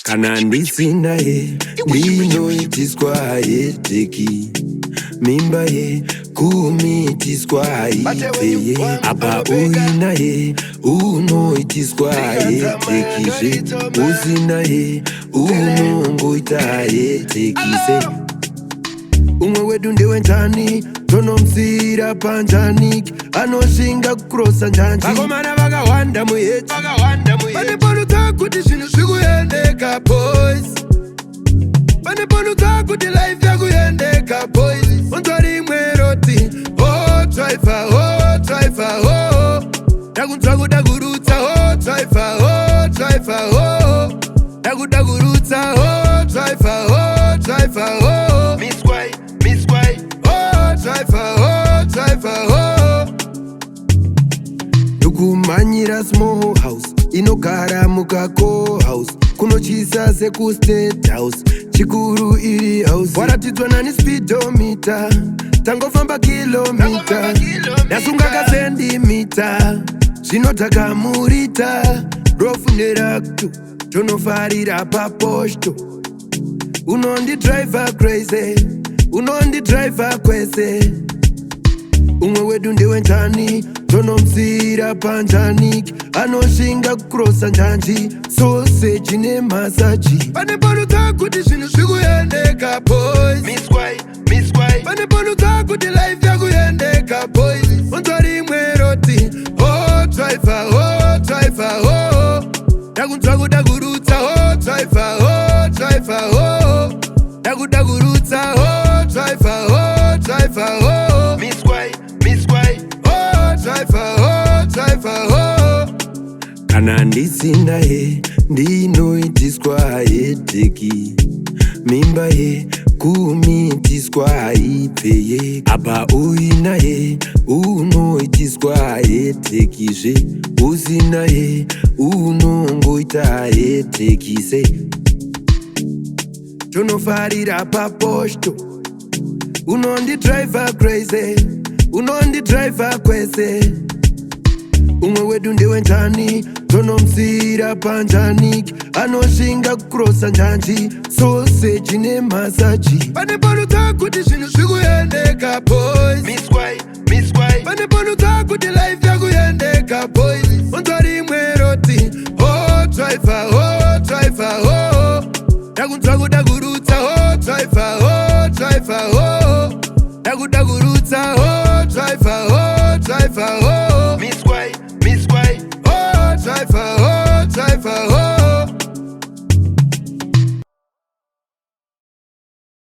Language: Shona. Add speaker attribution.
Speaker 1: Kana ndisina ye ndinoitiswa yeteki mimba ye kumitiswa ipeye apa uina ye unoitiswa yetekizve usina ye unongoita yetekise umwe wedu ndewenjani tonomsira panjaniki anoshinga kucrossa njanji vakomana vakawanda muheji pane panuta kuti zvinhu zvikuyendeka boys pane panuta kuti life yakuyendeka boys unzwa rimwe roti oh driver ndakunzwa kuda kurutsa oh driver ndakuda kurutsa oh driver Miss Quay oh driver ndukumanyira small house inogara mukako house kunochisa seku state house chikuru iri house waratidzwa nani speedometer tangofamba kilomita ndasunga kasendimita zvinotaka murita rofu neraktu tonofarira paposhto unondi driver crazy unondi driver kwese umwe wedu ndewenjani tonomsira panjaniki anoshinga kucrossa njanji sausage nemasaji pane panuta kuti zvinhu zvikuyendeka boys Miss Quay pane panuta kuti life yakuyendeka boys unzwa rimwe roti oh driver ndakunzwa kuda kurutsa oh driver ndakuda kurutsa oh driver Miss Quay oh driver kana ndisina ye ndinoitiswa yeteki mimba ye kumitiswa ipeye apa uina ye unoitiswa yetekizve usina ye unongoita yetekise tonofarira paposhto unondi driver crazy unondi driver kwese umwe wedu ndewenjani tonomsira panjaniki anoshinga kucrossa njanji sausage nemasaji pane panuta kuti zvinhu zvikuyendeka boys Miss Quay pane panuta kuti life yakuyendeka boys unzwa rimwe roti oh driver ndakunzwa kuda kurutsa oh driver ndakuda kurutsa oh driver Miss Quay oh driver